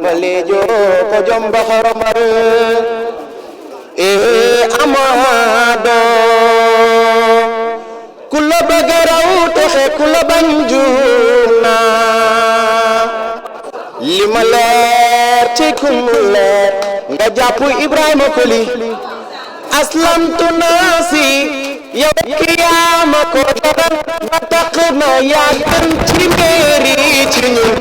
lambalejo ko jomba horomal amado kula bagaraw texe kula banjuna lima leer ci kumu leer nga jàpp Ibrahima Koli aslamtu nasi yow kiyaama ko dogal ba tax na yaa gën ci meeri ci ñun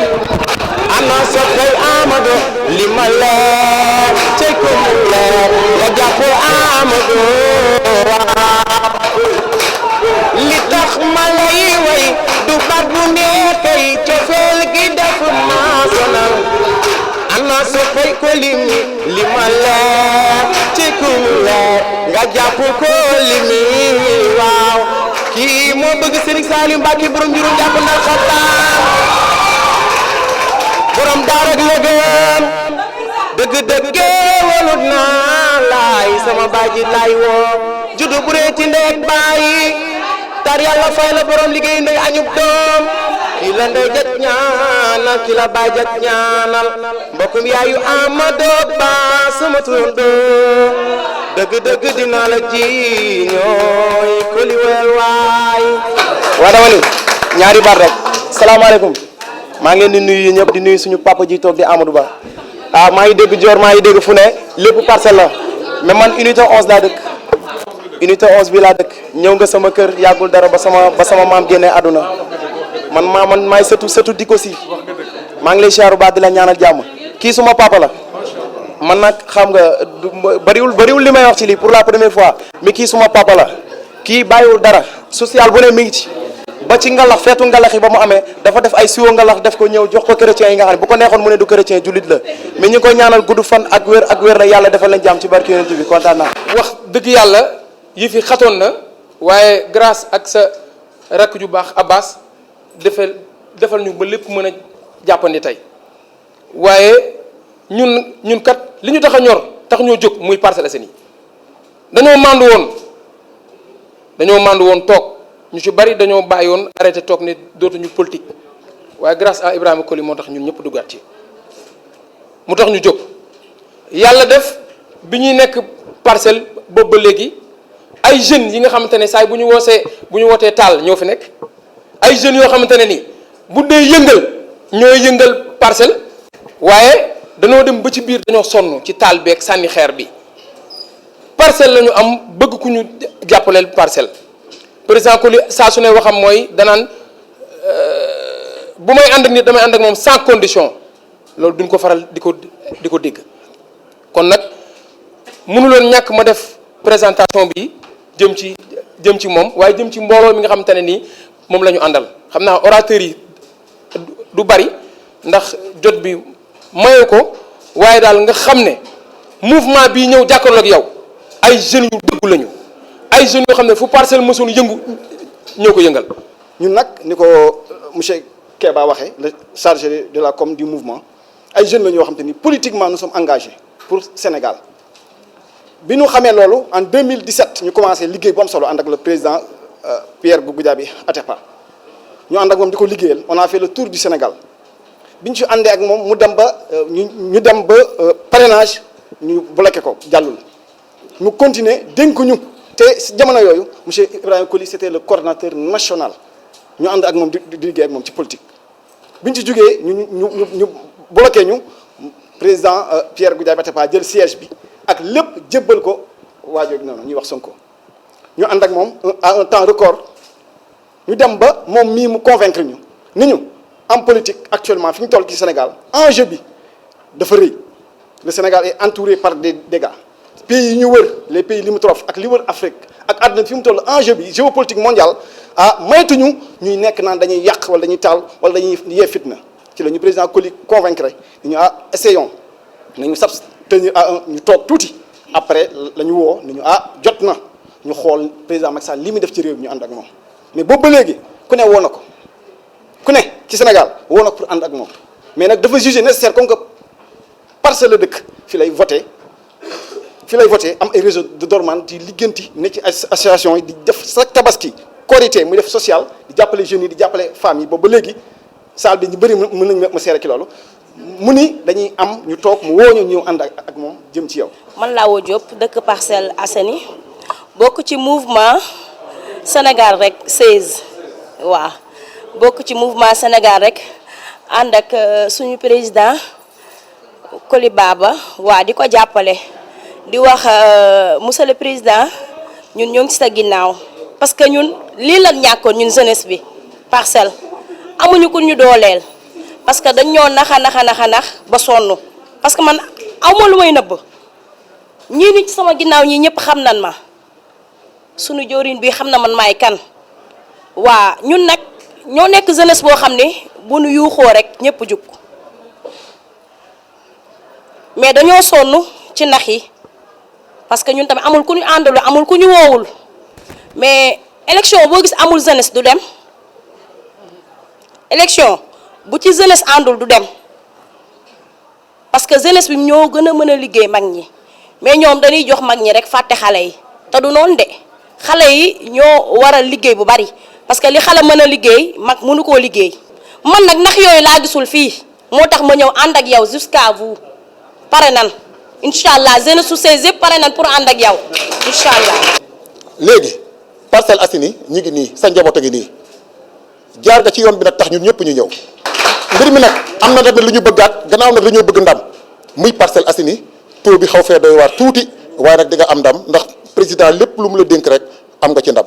ana soppay Amadou lima leer ci kumu leer nga jàpp Amadou li tax ma lay way du baat bu nekkay cofeel gi def ma sonal ana soppay Koli li ma leer ci kumu leer nga jàpp Koli mi waaw kii moo bëgg Serigne Saliou Mbacké borom juróom jàpp ndal xataan borom daara ak lëgëm dëgg walut naa laay sama baaji laay woo juddu bu rëy ci ndeeg bàyyi tar yàlla fay la borom liggéey ndey añub doom ki la ndey jat ñaanal ki la baay jat ñaanal mbokkum yaayu Amadou Ba sama turandoo dëgg dinaa la ji ñooy Koli wel waay waa dama ni ñaari baat rek salaamaaleykum maa ngi leen di nuyu ñëpp di nuyu suñu papa ji toog di Amadou Ba maa ngi dégg Dior maa ngi dégg fu ne lépp parcelle la mais man unité 11 laa dëkk unité 11 bi laa dëkk ñëw nga sama kër yàggul dara ba sama maam génnee àdduna man maay sëtu di ko si maa ngi lay siyaar bu baax di la ñaanal jàmm kii suma papa la man nag xam nga bariwul li may wax ci lii pour la première fois mais kii suma papa la kii bàyyiwul dara social bu ne mi ngi ci ba ci ngalax feetu ngalax yi ba mu amee dafa def ay siwo ngalax def ko ñëw jox ko chrétien yi nga xam ne bu ko neexoon mu ne du chrétien jullit la mais ñu ngi koy ñaanal gudd fan ak wér la yàlla defal leen jàmm ci barke yonent bi kontaan naa. wax dëgg yàlla yi fi xatoon na waaye grâce ak sa rakk ju baax Abbas defal ñu ba lépp mën a jàppandi tey waaye ñun kat li ñu tax a ñor tax ñoo jóg muy Parcelles Assainies dañoo màndu woon toog ñu ci bari dañoo bàyyi woon arrêté toog ne dootuñu politique waaye grâce à Ibrahima Koli moo tax ñun ñëpp duggaat ci mu tax ñu jóg yàlla def bi ñuy nekk parcelle boobu ba léegi ay jeunes yi nga xamante ne saa bu ñu wootee taal ñoo fi nekk ay jeunes yoo xamante ne ni bu dee yëngal ñooy yëngal parcelle waaye dañoo dem ba ci biir dañoo sonn ci taal beeg sànni xeer bi parcelle la ñu am bëgg ku ñu jàppaleel parcelle président Koli saa su ne waxam mooy danaan bu may ànd ak nit damay ànd ak moom sans condition loolu duñ ko faral di ko dégg kon nag mënuloon ñàkk ma def présentation bi jëm ci moom waaye jëm ci mbooloo mi nga xamante ne nii moom la ñu àndal xam naa orateurs yi du bari ndax jot bi maye ko waaye daal nga xam ne mouvement bii ñëw jàkkaarloo ak yow ay jeunes yu dëggu lañu ay jeunes yoo xam ne fu parcelle mësoon yëngu ñoo ko yëngal. ñun nag ni ko monsieur Keba waxee le chargé de la com du mouvement ay jeunes la ñoo xam te ni politiquement nous sommes engagés pour Sénégal bi ñu xamee loolu en 2017 ñu commencé liggéey bu am solo ànd ak le président Pierre Goudiaby Atepa ñu ànd ak moom di ko liggéeyal on a fait le tour du Sénégal bi ñu ci àndee ak moom mu dem ba ñu dem ba parrainage ñu bloqué ko jàllul mu continuer dénkuñu te si jamono yooyu monsieur Ibrahima Koli c'était le coordonnateur national ñu ànd ak moom di liggéey ak moom ci politique bi ñu ci jógee ñu bloqué ñu président Pierre Goudiaby Atepa jël siège bi ak lépp jébbal ko waajooju noonu ñuy wax Sonko ñu ànd ak moom à un temps record ñu dem ba moom mii mu convaincre ñu ni ñu en politique actuellement fi ñu toll ci Sénégal enjeu bi dafa rëy le Sénégal est entouré par des dégâts pays yi ñu wër les pays limitrophes ak li wër Afrique ak àdduna fi mu toll enjeu bi géopolitique mondiale maytuñu ñuy nekk naan dañuy yàq wala dañuy taal wala dañuy yee fitna ci la ñu président Koli convaincre ni ñu essayons nañu s'abstenir ñu toog tuuti après la ñu woo ni ñu jot na ñu xool président Macky Sall li muy def ci réew mi ñu ànd ak moom mais boobu ba léegi ku ne woo na ko ku ne ci Sénégal woo na ko pour ànd ak moom mais nag dafa jugé nécessaire comme que parcelle la dëkk fi lay voté am ay réseau de dormant di ligganti ne ci association yi di def sa tabaski korité muy def social di jàppale jeunes yi di jàppale femmes yi boobu ba léegi salle bi ñu bëri mën nañ ma seere ci loolu mu ni dañuy am ñu toog mu woo ñu ñëw ànd ak moom jëm ci yow. man laa woo Diop dëkk Parcelles Assainies bokk ci mouvement Sénégal rek 16 waaw bokk ci mouvement Sénégal rek ànd ak suñu président Koli Baba waa di ko jàppale di wax monsieur le président ñun ñoo ngi ci sa ginnaaw parce que ñun lii lan ñàkkoon ñun jeunesse bi Parcelles amuñu ku ñu dooleel parce que dañ ñoo nax ba sonn parce que man awma lu may nëbb ñii ni ci sama ginnaaw ñii ñëpp xam nan ma sunu joorin bi xam na man maay kan waa ñun nag ñoo nekk jeunesse boo xam ne bu nu yuuxoo rek ñëpp jug mais dañoo sonn ci nax yi parce que ñun tamit amul ku ñu àndalu amul ku ñu woowul mais élection boo gis amul jeunesse du dem élection bu ci jeunesse àndul du dem parce que jeunesse bi ñoo gën a mën a liggéey mag ñi mais ñoom dañuy jox mag ñi rek fàtte xale yi te du noonu de xale yi ñoo war a liggéey bu bari parce que li xale mën a liggéey mag mënu koo liggéey man nag nax yooyu laa gisul fii moo tax ma ñëw ànd ak yow jusqu'à vous pare nan incha allah jeunesse su seize yëpp pare nan pour ànd ak yow incha allah. léegi Parcelles Assainies ñi ngi nii sa njaboot a ngi nii jaar nga ci yoon bi nag tax ñun ñëpp ñu ñëw mbir mi nag am na tamit lu ñu bëggaat gannaaw nag dañoo bëgg ndam muy Parcelles Assainies taux bi xaw fee doy waar tuuti waaye nag di nga am ndam ndax président lépp lu mu la dénk rek am nga ci ndam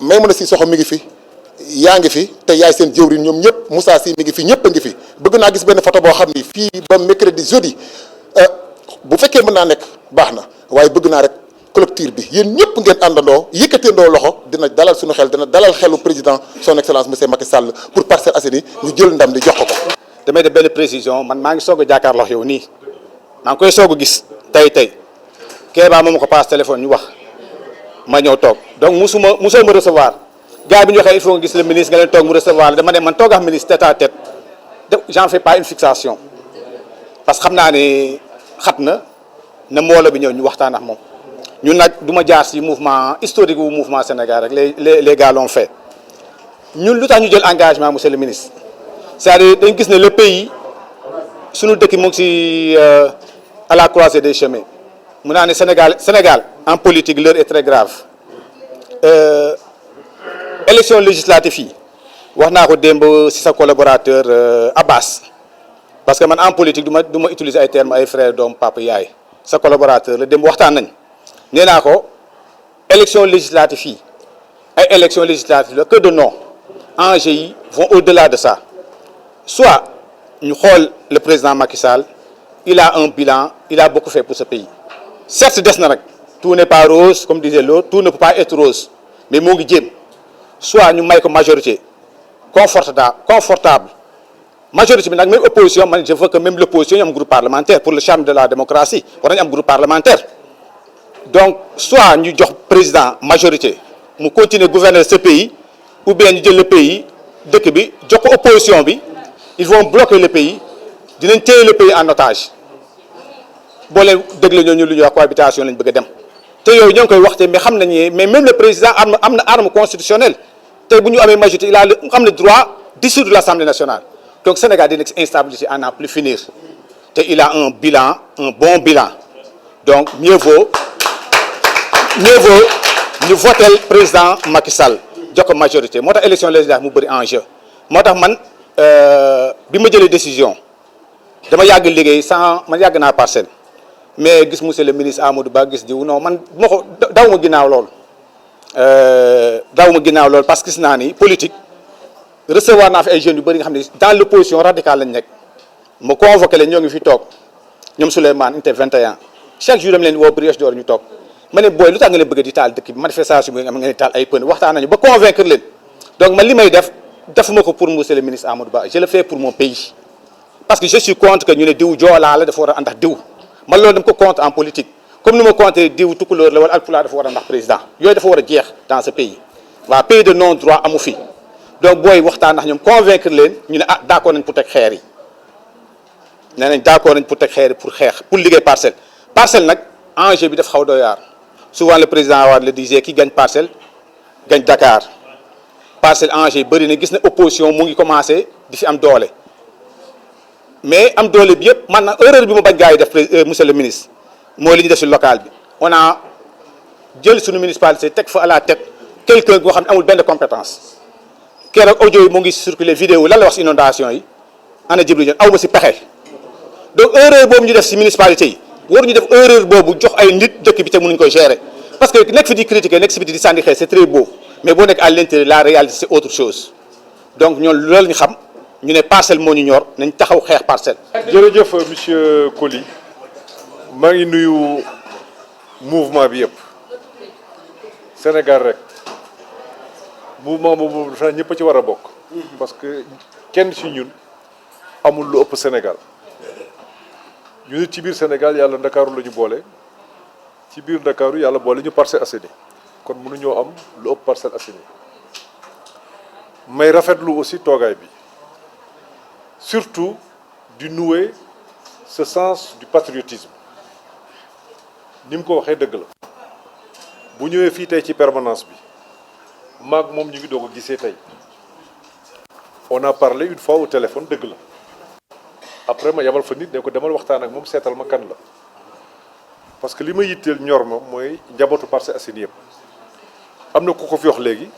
may mën a si soxo mi ngi fi yaa ngi fi te yaay seen jëwriñ ñoom ñëpp Moussa Sy mi ngi fi ñëpp a ngi fi bëgg naa gis benn photo boo xam ni fii ba mercredi jeudi bu fekkee mën naa nekk baax na waaye bëgg naa rek collectif bi yéen ñëpp ngeen àndandoo yëkkateendoo loxo dina dalal suñu xel dina dalal xelu président son excellence monsieur Macky Sall pour Parcelles Assainies ñu jël ndam li jox ko ko. damay def benn précision man maa ngi soog a jàkkaarloo yow nii maa ngi koy soog a gis tey Kéba moom ko passe téléphone ñu wax ma ñëw toog donc musoo ma recevoir gars bi ñu waxee il faut nga gis le ministre nga leen toog mu recevoir la dama ne man toog ak ministre tête à tête j'en fais pas une fixation parce que xam naa ne xat na mbooloo bi ñëw ñu waxtaan ak moom ñun nag du ma jaar si mouvement historique wu mouvement Sénégal rek les gars l'ont fait ñun lu tax ñu jël engagement monsieur le ministre c'est-à-dire dañ gis ne le pays suñu dëkk mu ngi si à la croisée des chemins mu naa ne Sénégal en politique l'heure est très grave élection législative yi wax naa ko démb si sa collaborateur Abbas parce que man en politique du ma utiliser ay termes ay frère doom papa yaay sa collaborateur la démb waxtaan nañ nee naa ko élection législative yi ay élection législative la que de nom enjeux yi vont au-delà de ça soit ñu xool le président Macky Sall il a un bilan il a beaucoup fait pour ce pays certes des na rek tout n'est pas rose comme disait l'autre tout ne peut pas être rose mais moo ngi jéem soit ñu may ko majorité confortable majorité bi nag même opposition man je veux que même l'opposition ñu am groupe parlementaire pour le charme de la démocratie war nañu am groupe parlementaire donc soit ñu jox président majorité mu continuer gouverner ce pays ou bien ñu jël le pays dëkk bi jox ko opposition bi ils vont bloquer le pays dinañ téye le pays en otage boo leen déglu ñooñu lu ñuy wax cohabitation lañ bëgg a dem te yooyu ñoo ngi koy waxte mais xam nañu mais même le président am na arme constitutionnelle te bu ñu amee majorité il a am le droit dissoudre l'Assemblée nationale donc Sénégal dina instabilité à n'en plus finir te il a un bon bilan donc mieux vaut ñu voter président Macky Sall jox ko majorité moo tax élection législative mu bëri enjeu moo tax man bi ma jëlee décision dama yàgg liggéey man yàgg naa Parcelles mais gis monsieur le ministre Amadou Ba gis diw non man moo ko daw ma ginnaaw lool parce que gis naa ni politique recevoir naa fi ay jeunes yu bëri nga xam ne dans l'opposition radicale lañ nekk ma convoqué leen ñoo ngi fi toog ñoom Souleymane unité 21 chaque jour dama leen woo Brioche Dorée ñu toog ma ne booy lu tax nga leen bëgg di taal dëkk bi manifestation bi nga am nga taal ay pneu waxtaan nañu ba convaincre leen donc man li may defuma ko pour monsieur le ministre Amadou Ba je le fais pour mon pays parce que je suis contre que ñu ne diw joolaa la dafa war a ànd ak diw man loolu dama ko contre en politique comme ni ma contre diw tukulóor la wala alpulaar dafa war a ndax président yooyu dafa war a jeex dans ce pays waaw pays de non droit amu fi donc booy waxtaan ndax ñoom convaincre leen ñu ne ah d'accord nañ pour teg xeer yi nee nañ d'accord nañ pour teg xeer yi pour xeex pour liggéey parcelle nag enjeu bi dafa xaw doy waar souvent le président Wade le disait qui gagne Parcelles gagne Dakar Parcelles enjeu yi bëri na gis na opposition mu ngi commencé di fi am doole mais am doole bi yëpp man erreur bi mu bañ gars yi def monsieur le ministre mooy li ñu def si local bi on a jël suñu municipalité teg fa à la tête quelqu'un boo xam ne amul benn compétence keroog audio yi mu ngi circulé vidéo lan la wax si inondation yi ana Djibril Dione aw ma si pexe donc erreur boobu ñu def si municipalité yi waruñu def erreur boobu jox ay nit dëkk bi te mënuñ koy gérer parce que nekk fi di critiquer nekk si biti di sànni xeer c'est très beau mais boo nekk à l'intérieur la réalité c'est autre chose donc ñoom loolu ñu xam ñu ne parcelle moo ñu ñor nañ taxaw xeex parcelle. jërëjëf monsieur Coly maa ngi nuyu mouvement bi yëpp Sénégal rek mouvement boobu dafa ñëpp a ci war a bokk. parce que kenn ci ñun amul lu ëpp Sénégal ñu nit ci biir Sénégal yàlla Ndakaaru la ñu boole ci biir Ndakaaru yàlla boole ñu Parcelles Assainies kon mënuñoo am lu ëpp Parcelles Assainies may rafetlu aussi toogaay bi. surtout di nouer ce sens du patriotisme ni mu ko waxee dëgg la bu ñëwee fii tey ci permanence bi maag moom ñu ngi doog a gisee tey on a parlé une fois au téléphone dëgg la après ma yabal fa nit ne ko demal waxtaan ak moom seetal ma kan la parce que li ma yitteel ñor ma mooy njabootu Parcelles Assainies yëpp am na ku ko fi wax léegi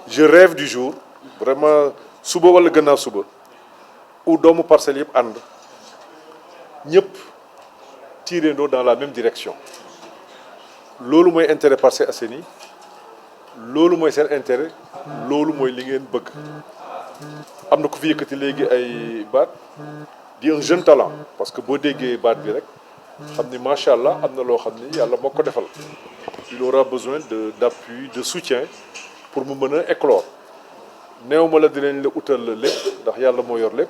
je rêve du jour vraiment suba wala gannaaw suba ou doomu parcelles yëpp ànd ñëpp tirendoo dans la même direction loolu mooy intérêt Parcelles Assainies loolu mooy seen intérêt loolu mooy li ngeen bëgg am na ku fi yëkkati léegi ay baat di un jeune talent parce que boo déggee baat bi rek xam ni macha allah am na loo xam ni yàlla moo ko defal il aura besoin d'appui de soutien pour mu mën a éclore néew ma la dinañ la utal lépp ndax yàlla moo yor lépp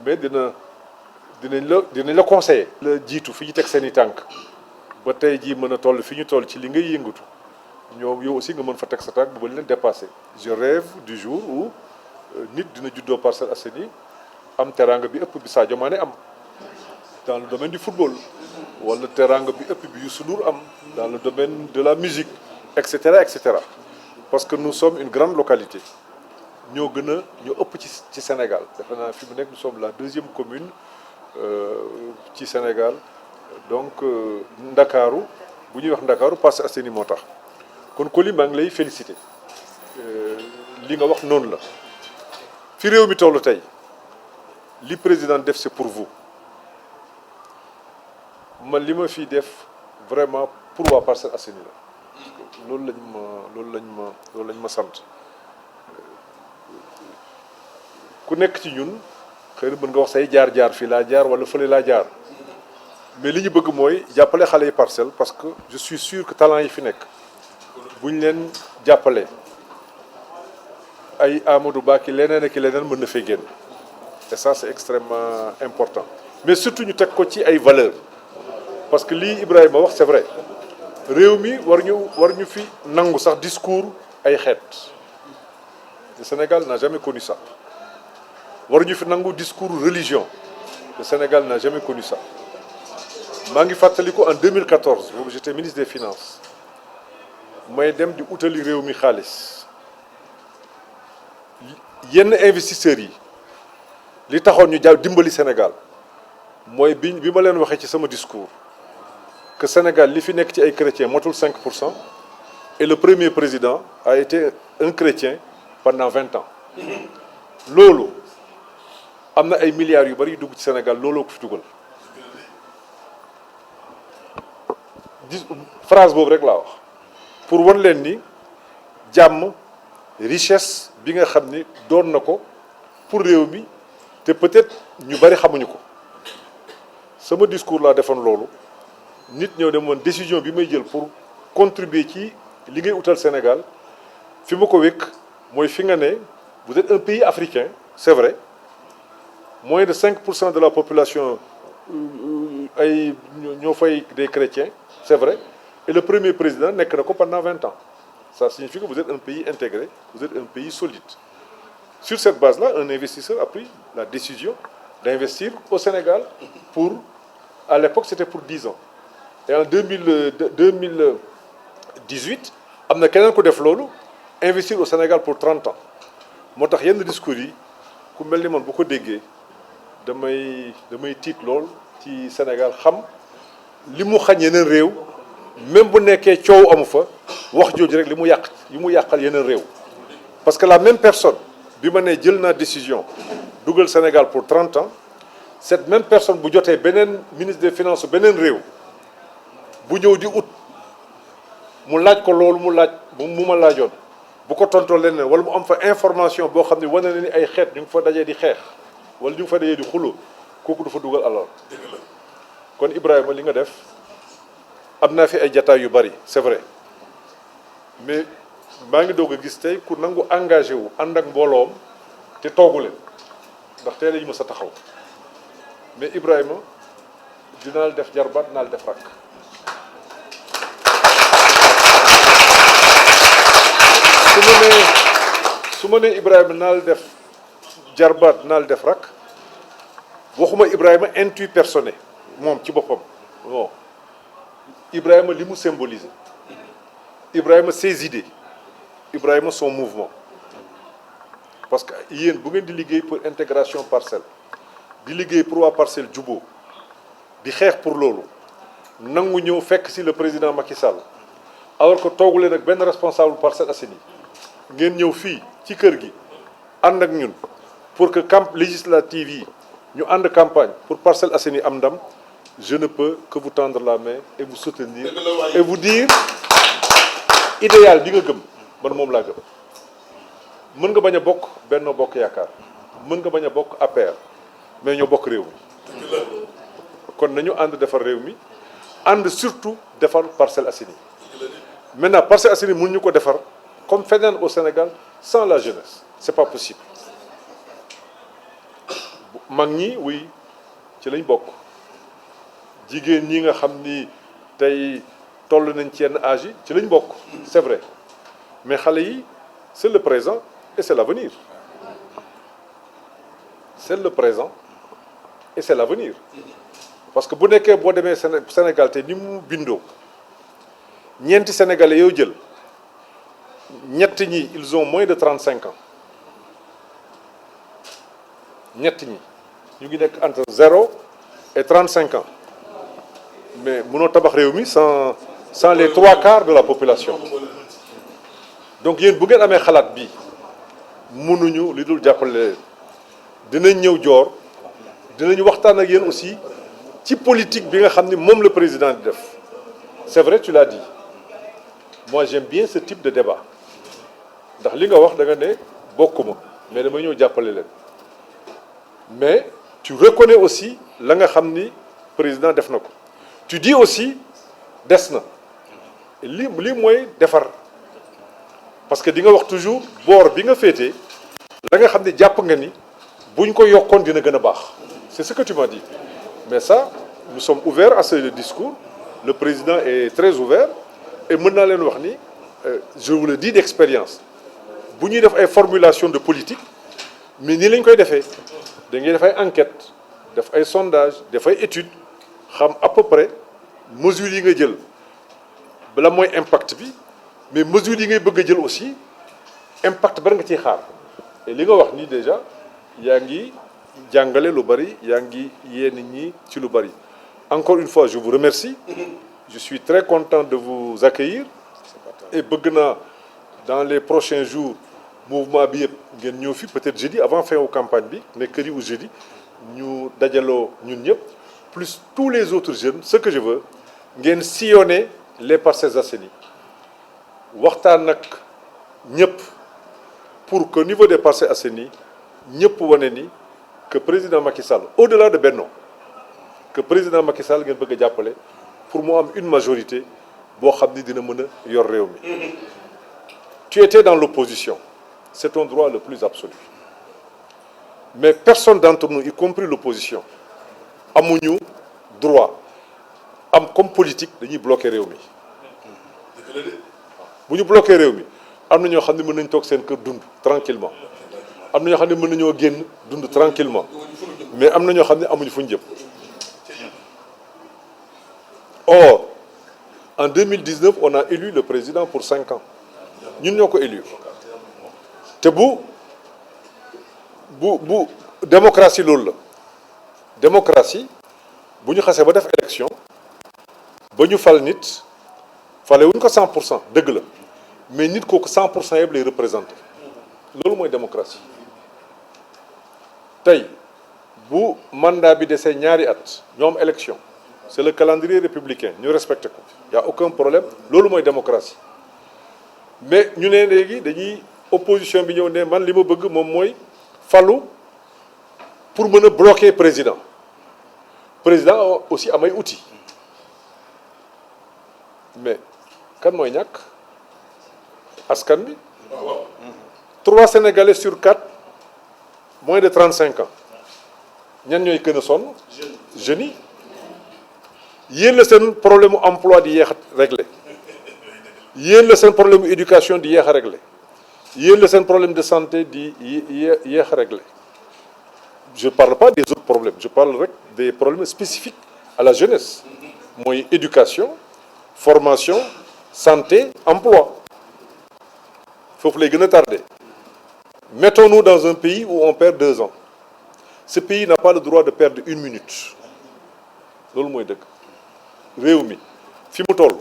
mais dinañ la conseiller. la jiitu fi ñu teg seen i tànk ba tey jii mën a toll fi ñu toll ci li ngay yëngatu ñoom yow aussi nga mën fa teg sa tànk bu ba leen dépasser. je rêve du jour où nit dina juddoo Parcelles Assainies am teraanga bi ëpp bi Sadio Mané am dans le domaine du football wala teraanga bi ëpp bi Youssou Ndour am dans le domaine de la musique et cetera et cetera parce que nous sommes une grande localité. ñoo gën a ñoo ëpp ci Sénégal defe naa fi mu nekk nous sommes la 2e commune ci Sénégal donc Ndakaaru bu ñuy wax Ndakaaru Parcelles Assainies moo tax kon Coly maa ngi lay féliciter li nga wax noonu la fi réew mi tollu tey li président def c'est pour vous man li ma fii def vraiment pour waa Parcelles Assainies la loolu lañ ma sant. ku nekk ci ñun xëy na mën nga wax say jaar-jaar fii laa jaar wala fële laa jaar mais li ñu bëgg mooy jàppale xale yi Parcelles parce que je suis sûr que talent yi fi nekk bu ñu leen jàppale ay Amadou Ba ki leneen ak leneen mën na fee génn et ça c'est extrêmement important mais surtout ñu teg ko ci ay valeurs parce que lii Ibrahima wax c'est vrai réew mi war ñu fi nangu sax discours ay xeet le Sénégal n'a jamais connu ça. waruñu fi nangu discours religion le Sénégal n'a jamais connu ça maa ngi fàttaliku en 2014 boobu j'étais ministre des finances may dem di utali réew mi xaalis yenn investisseurs yi li taxoon ñu jaaw dimbali Sénégal mooy bi ma leen waxee ci sama discours que Sénégal li fi nekk ci ay chrétiens motul 5% et le premier président a été un chrétien pendant 20 ans loolu am na ay milliards yu bari yu dugg ci Sénégal looloo ko fi dugal phrase boobu rek laa wax pour wan leen ni jàmm richesse bi nga xam ni doon na ko pour réew mi te peut-être ñu bari xamuñu ko sama discours laa defoon loolu nit ñëw dem woon décision bi may jël pour contribuer ci li ngay utal Sénégal fi ma ko wékk mooy fi nga ne vous êtes un pays africain c'est vrai moins de 5% de la population ay ñoo fay des chrétiens c'est vrai et le premier président nekk na ko pendant 20 ans ça signifie que vous êtes un pays intégré vous êtes un pays solide sur cette base-là un investisseur a pris la décision d'investir au Sénégal pour à l'époque c'était pour 10 ans et en 2018 am na keneen ko def loolu investir au Sénégal pour 30 ans moo tax yenn discours yi ku mel ni man bu ko déggee damay tiit lool ci Sénégal xam li mu xañ yeneen réew même bu nekkee coow amu fa wax jooju rek li mu yàqal yeneen réew parce que la même personne bi ma ne jël naa décision dugal Sénégal pour 30 ans cette même personne bu jotee beneen ministre des finances beneen réew bu ñëw di ut mu laaj ko loolu mu ma laajoon bu ko tontoo leneen wala mu am fa information boo xam ne wane na ni ay xeet ñu ngi fa dajee di xeex wala ñu ngi fa dajee di xulo kooku dafa dugal alors kon Ibrahima li nga def am naa fi ay jataay yu bari c'est vrai mais maa ngi doog a gis tey ku nangu engagé wu ànd ak mbooloom te toogu leen ndax tey lañu mës a taxaw mais Ibrahima dinaa la def jarbaat dinaa la def rakk su ma nee Ibrahima naa la def jarbaat naa la def rakk waxuma Ibrahima intu personnel moom ci boppam non Ibrahima li mu symboliser Ibrahima ses idées Ibrahima son mouvement parce que yéen bu ngeen di liggéey pour intégration parcelle di liggéey pour waa parcelle juboo di xeex pour loolu nangu ñëw fekk si le président Macky Sall alors que toogu leen ak benn responsable Parcelles Assainies ngeen ñëw fii ci kër gi ànd ak ñun pour que législative yi ñu ànd campagne pour Parcelles Assainies am ndam je ne peux que vous tendre la main et vous soutenir et vous dire idéal bi nga gëm man moom laa gëm mën nga bañ a bokk Benno Bokk Yaakaar mën nga bañ a bokk APR mais ñoo bokk réew mi kon nañu ànd defar réew mi ànd surtout defar Parcelles Assainies maintenant Parcelles Assainies mënuñu ko defar comme feneen au Sénégal sans la jeunesse c'est pas possible mag ñi oui ci lañ bokk jigéen ñi nga xam ni tey toll nañ ci yenn âge yi ci lañ bokk c'est vrai mais xale yi c'est le présent et c'est l'avenir c'est le présent et c'est l'avenir parce que bu nekkee boo demee Sénégal te ni mu bindoo ñeenti sénégalais yow jël ñett ñi ils ont moins de 35 ans ñett ñi ñu ngi nekk entre 0 et 35 ans mais mënoo tabax réew mi sans les 3/4 de la population donc yéen bu ngeen amee xalaat bi mënuñu li dul jàppale leen dinañ ñëw joor dinañ waxtaan ak yéen aussi ci politique bi nga xam ni moom le président di def c'est vrai tu l'as dit moi j'aime bien ce type de débat ndax li nga wax da nga ne bokkuma mais dama ñëw jàppale leen mais tu reconnais aussi la nga xam ni président def na ko tu dis aussi des na lii mooy defar parce que di nga wax toujours boor bi nga féetee la nga xam ne jàpp nga ni buñ ko yokkoon dina gën a baax c'est ce que tu m'as dit mais ça nous sommes ouverts à ce discours le président est très ouvert et mën naa leen wax ni je vous le dis d'expérience bu ñuy def ay formulation de politique mais nii lañ koy defee da ngay def ay enquête def ay sondage def ay étude xam à peu près mesures yi nga jël bala mooy impact bi mais mesures yi ngay bëgg a jël aussi impact bari nga ciy xaar et li nga wax nii déjà yaa ngi jàngale lu bari yaa ngi yee nit ñi ci lu bari encore une fois je vous remercie je suis très content de vous accueillir et bëgg naa dans les prochains jours mouvement bi yëpp ngeen ñëw fi peut-être jeudi avant fin wu campagne bi mercredi ou jeudi ñu dajaloo ñun ñëpp plus tous les autres jeunes ce que je veux ngeen sillonner les Parcelles Assainies waxtaan nag ñëpp pour que au niveau des Parcelles Assainies ñëpp wane ni que président Macky Sall au-delà de Benno que président Macky Sall ngeen bëgg a jàppale pour mu am une majorité boo xam ni dina mën a yor réew mi. Tu étais dans l'opposition c'est ton droit le plus absolu mais personne d'entre nous y compris l'opposition amuñu droit am comme politique dañuy bloquer réew mi bu ñu bloquer réew mi am na ñoo xam ne mën nañ toog seen kër dund tranquillement am na ñoo xam ne mën nañoo génn dund tranquillement mais am na ñoo xam ne amuñu fu ñu jëm or en 2019 on a élu le président pour 5 ans ñun ñoo ko élu te bu démocratie loolu la démocratie bu ñu xasee ba def élection ba ñu fal nit fale wuñ ko 100% dëgg la mais nit kooku 100% yëpp lay représenté loolu mooy démocratie tey bu mandat bi desee ñaari at ñoo am élection c'est le calendrier républicain ñu respecté ko y a aucun problème loolu mooy démocratie mais ñu ne léegi dañuy opposition bi ñëw ne man li ma bëgg moom mooy falu pour mën a bloquer président aussi am ay outils mais kan mooy ñàkk askan bi 3 Sénégalais sur 4 moins de 35 ans ñan ñooy gën a sonn jeunes yi yéen la seen problème mu emploi di yéex a réglé yéen la seen problème mu éducation di yéex a réglé yéen la seen problème de santé di yéex a réglé je parle pas des autres problèmes je parle rek des problèmes spécifiques à la jeunesse mooy éducation formation santé emploi foofu lay gën a tardé mettons-nous dans un pays où on perd 2 ans ce pays n'a pas le droit de perdre 1 minute loolu mooy dëgg réew mi fi mu toll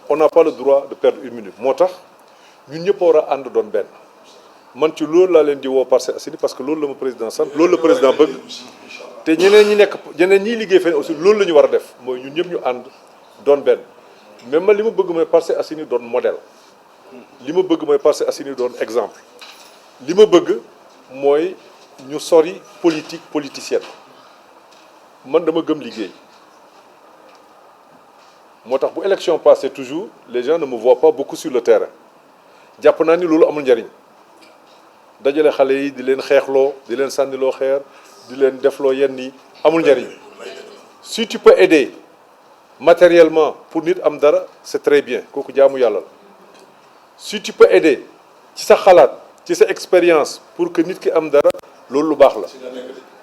on n'a pas le droit de perdre 1 minute moo tax ñun ñëpp war a ànd doon benn man ci loolu laa leen di woo Parcelles Assainies parce que loolu la ma président sant loolu la président bëgg te ñeneen ñiy liggéey fenn aussi loolu la ñu war a def mooy ñun ñëpp ñu ànd doon benn mais man li ma bëgg mooy Parcelles Assainies doon modèle li ma bëgg mooy Parcelles Assainies doon exemple li ma bëgg mooy ñu sori politique politicienne man dama gëm liggéey moo tax bu élection passée toujours les gens ne me voient pas beaucoup sur le terrain jàpp naa ni loolu amul njariñ dajale xale yi di leen xeexloo di leen sànniloo xeer di leen defloo yenn yi amul njariñ si tu peux aider matériellement pour nit am dara c'est très bien kooku jaamu yàlla la si tu peux aider ci sa xalaat ci sa expérience pour que nit ki am dara loolu lu baax la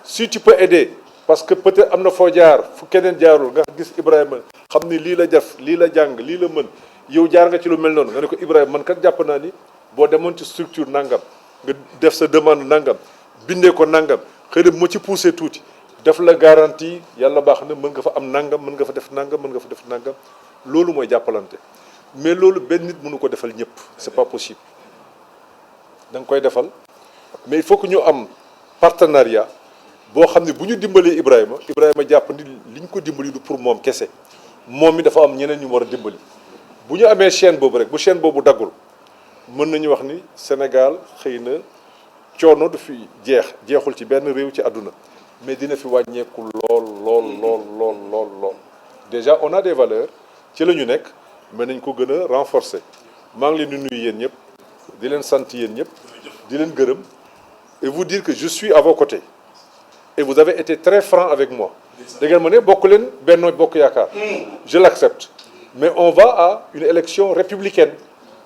si tu peux aider parce que peut-être am na foo jaar fu keneen jaarul nga gis Ibrahima xam ni lii la def lii la jàng lii la mën yow jaar nga ci lu mel noonu nga ne ko Ibrahima man kat jàpp naa ni boo demoon ci structure nangam nga def sa demande nangam bindee ko nangam xëy na moo ci poussé tuuti def la garantie yàlla baax na mën nga fa am nangam mën nga fa def nangam mën nga fa def nangam loolu mooy jàppalante mais loolu benn nit mënu ko defal ñëpp c'est pas possible da nga koy defal mais il faut que ñu am partenariat boo xam ne bu ñu dimbalee Ibrahima jàpp ni li ñu ko dimbali du pour moom kese moom mi dafa am ñeneen ñu war a dimbali bu ñu amee chaîne boobu rek bu chaîne boobu daggul mën nañu wax ni Sénégal xëy na coono du fi jeexul ci benn réew ci àdduna mais dina fi wàññeeku lool déjà on a des valeurs ci la ñu nekk mais nañ ko gën a renforcer maa ngi leen di nuyu yéen ñëpp di leen sant yéen ñëpp di leen gërëm et vous dire que je suis à vos côtés et vous avez été très franc avec moi da ngeen ma ne bokk leen Benno Bokk Yaakaar je l'accepte mais on va à une élection républicaine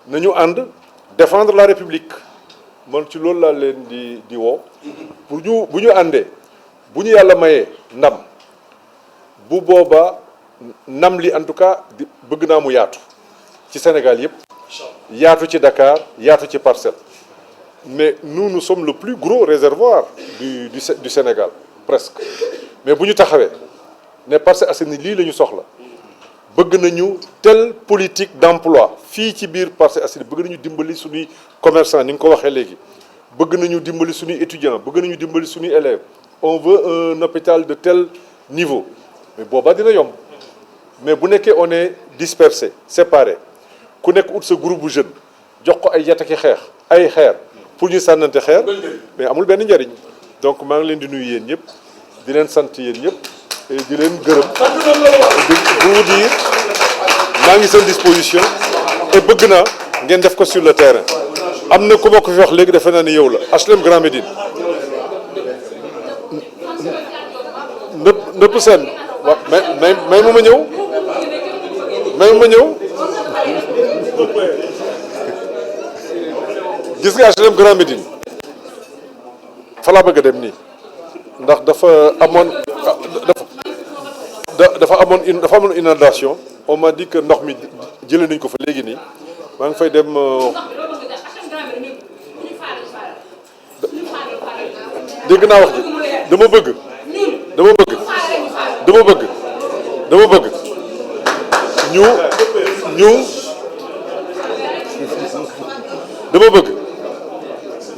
nañu ànd défendre la République man ci loolu laa leen di woo pour ñu bu ñu àndee bu ñu yàlla mayee ndam bu boobaa ndam li en tout cas bëgg naa mu yaatu ci Sénégal yëpp yaatu ci Dakar yaatu ci Parcelles mais nous sommes le plus gros réservoir du Sénégal presque mais bu ñu taxawee ne Parcelles Assainies lii la ñu soxla bëgg nañu telle politique d'emploi fii ci biir Parcelles Assainies bëgg nañu dimbali suñuy commerçant ni nga ko waxee léegi bëgg nañu dimbali suñuy étudiants bëgg nañu dimbali suñuy élèves on veut un hôpital de tel niveau mais boobaa dina yomb mais bu nekkee on est dispersé séparé ku nekk ut sa groupe bu jeune jox ko ay yataki ay xeer pour ñu sànnante xeer mais amul benn njariñ donc maa ngi leen di nuyu yéen ñëpp di leen sant yéen ñëpp di leen gërëm di vous dire maa ngi seen disposition et bëgg naa ngeen def ko sur le terrain am na ku ma ko fi wax léegi defe naa ni yow la HLM Grand Médine nëpp seen waaw may ma ñëw gis nga HLM Grand Médine fa laa bëgg a dem nii ndax dafa amoon inondation on m'a dit que ndox mi jëlee nañ ko fa léegi nii maa ngi fay dem dégg naa wax ji dama bëgg dama bëgg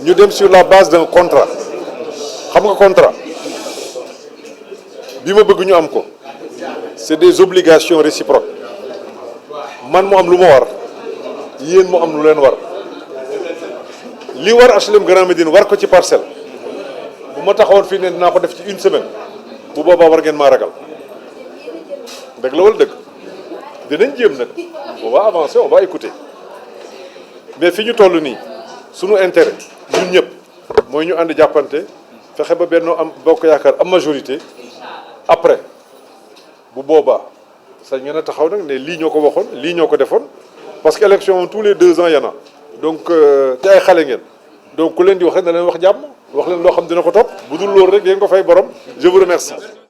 ñu dem sur la base d'un contrat xam nga contrat bi ma bëgg ñu am ko c'est des obligations réciproques man mu am lu ma war yéen mu am lu leen war li war HLM Grand Médine war ko ci parcelle bu ma taxawoon fii ne dinaa ko def ci une semaine bu boobaa war ngeen maa ragal dëgg la wala dëgg dinañ jéem nag on va avancer on va écouter mais fi ñu toll nii sunu intérêt ñun ñëpp mooy ñu ànd jàppante fexe ba Benno am Bokk Yaakaar am majorité après bu boobaa sañ ngeen a taxaw nag ne lii ñoo ko waxoon lii ñoo ko defoon parce que élection tous les 2 ans yana donc te ay xale ngeen donc ku leen di wax rek na leen wax jàmm wax leen loo xam dina ko topp bu dul loolu rek ngeen ko fay borom je vous remercie.